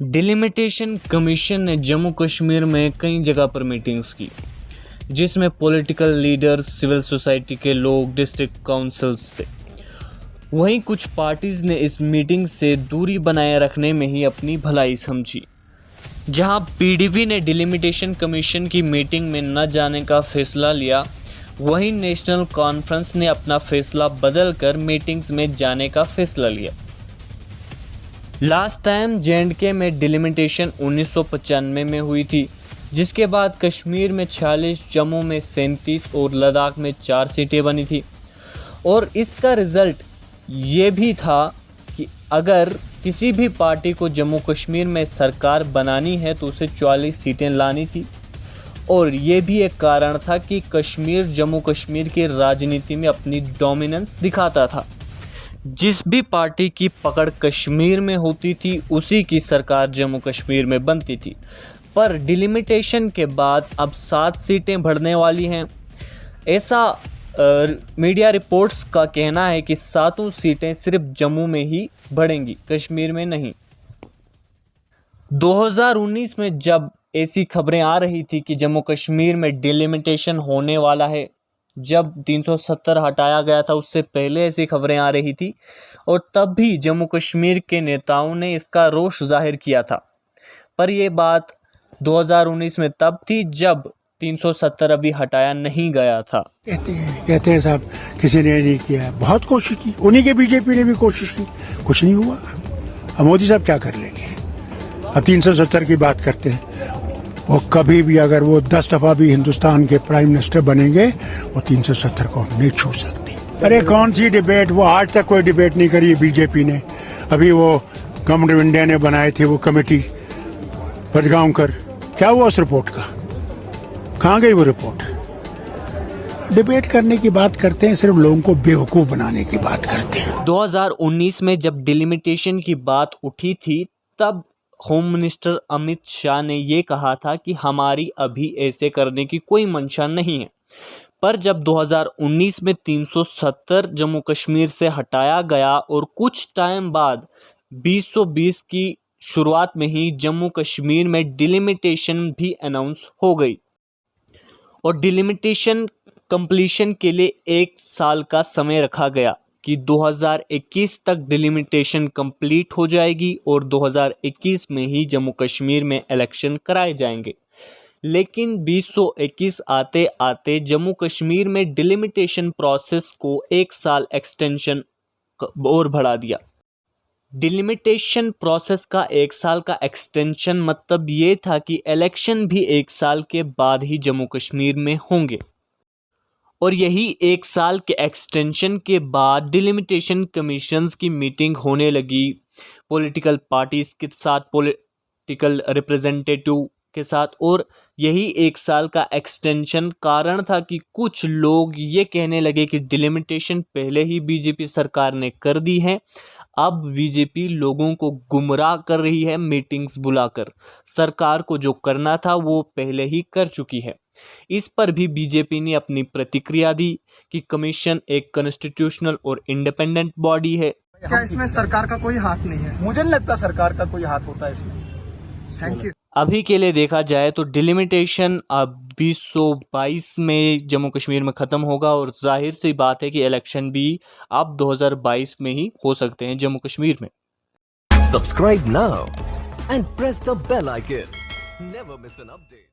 Delimitation commission ने जम्मू कश्मीर में कई जगह पर मीटिंग्स की, जिसमें पॉलिटिकल लीडर्स, सिविल सोसाइटी के लोग, डिस्ट्रिक्ट काउंसिल्स थे। वहीं कुछ पार्टीज़ ने इस मीटिंग से दूरी बनाए रखने में ही अपनी भलाई समझी। जहां पीडीपी ने डिलिमिटेशन कमीशन की मीटिंग में न जाने का फैसला लिया, वहीं नेशनल कॉन्फ्रेंस ने अपना फैसला बदलकर मीटिंग्स में जाने का फैसला लिया। लास्ट टाइम जे&के में डिलिमिटेशन 1995 में हुई थी, जिसके बाद कश्मीर में 46, जम्मू में 37 और लद्दाख में 4 सीटें बनी थी। और इसका रिज़ल्ट ये भी था कि अगर किसी भी पार्टी को जम्मू कश्मीर में सरकार बनानी है तो उसे 44 सीटें लानी थी। और ये भी एक कारण था कि कश्मीर जम्मू कश्मीर की राजनीति में अपनी डोमिनेंस दिखाता था। जिस भी पार्टी की पकड़ कश्मीर में होती थी, उसी की सरकार जम्मू कश्मीर में बनती थी। पर डिलिमिटेशन के बाद अब 7 सीटें बढ़ने वाली हैं। ऐसा मीडिया रिपोर्ट्स का कहना है कि 7 सीटें सिर्फ जम्मू में ही बढ़ेंगी, कश्मीर में नहीं। 2019 में जब ऐसी खबरें आ रही थी कि जम्मू कश्मीर में डिलिमिटेशन होने वाला है, जब 370 हटाया गया था, उससे पहले ऐसी खबरें आ रही थी और तब भी जम्मू कश्मीर के नेताओं ने इसका रोष जाहिर किया था। पर यह बात 2019 में तब थी जब 370 अभी हटाया नहीं गया था। कहते हैं साहब किसी ने नहीं किया, बहुत कोशिश की, उन्हीं के बीजेपी ने भी कोशिश की, कुछ नहीं हुआ। अब मोदी साहब क्या कर लेंगे? अब 370 की बात करते हैं। वो कभी भी अगर वो 10 दफा भी हिंदुस्तान के प्राइम मिनिस्टर बनेंगे, वो 370 को नहीं छू सकती। अरे कौन सी डिबेट, वो आज तक कोई डिबेट नहीं करी बीजेपी ने। अभी वो गवर्नमेंट ऑफ इंडिया ने बनाए थे वो कमेटी बडगांवकर, क्या हुआ उस रिपोर्ट का? कहाँ गई वो रिपोर्ट? डिबेट करने की बात करते हैं, सिर्फ लोगों को बेवकूफ बनाने की बात करते हैं। 2019 में जब डिलिमिटेशन की बात उठी थी, तब होम मिनिस्टर अमित शाह ने ये कहा था कि हमारी अभी ऐसे करने की कोई मंशा नहीं है। पर जब 2019 में 370 जम्मू कश्मीर से हटाया गया और कुछ टाइम बाद 2020 की शुरुआत में ही जम्मू कश्मीर में डिलिमिटेशन भी अनाउंस हो गई और डिलिमिटेशन कंप्लीशन के लिए 1 साल का समय रखा गया कि 2021 तक डिलिमिटेशन कंप्लीट हो जाएगी और 2021 में ही जम्मू कश्मीर में इलेक्शन कराए जाएंगे। लेकिन 2021 आते आते जम्मू कश्मीर में डिलिमिटेशन प्रोसेस को 1 साल एक्सटेंशन और बढ़ा दिया। डिलिमिटेशन प्रोसेस का 1 साल का एक्सटेंशन मतलब ये था कि इलेक्शन भी 1 साल के बाद ही जम्मू कश्मीर में होंगे। और यही 1 साल के एक्सटेंशन के बाद डिलिमिटेशन कमीशंस की मीटिंग होने लगी, पॉलिटिकल पार्टीज़ के साथ, पॉलिटिकल रिप्रेजेंटेटिव के साथ। और यही 1 साल का एक्सटेंशन कारण था कि कुछ लोग ये कहने लगे कि डिलिमिटेशन पहले ही बीजेपी सरकार ने कर दी है, अब बीजेपी लोगों को गुमराह कर रही है मीटिंग्स बुलाकर। सरकार को जो करना था वो पहले ही कर चुकी है। इस पर भी बीजेपी ने अपनी प्रतिक्रिया दी कि कमीशन एक कॉन्स्टिट्यूशनल और इंडिपेंडेंट बॉडी है। क्या इसमें सरकार का कोई हाथ नहीं है? मुझे नहीं लगता सरकार का कोई हाथ होता है इसमें। Thank you. अभी के लिए देखा जाए तो डिलिमिटेशन अब 2022 में जम्मू कश्मीर में ख़त्म होगा और जाहिर सी बात है कि इलेक्शन भी अब 2022 में ही हो सकते हैं जम्मू कश्मीर में। Subscribe now and press the bell icon. Never miss an update.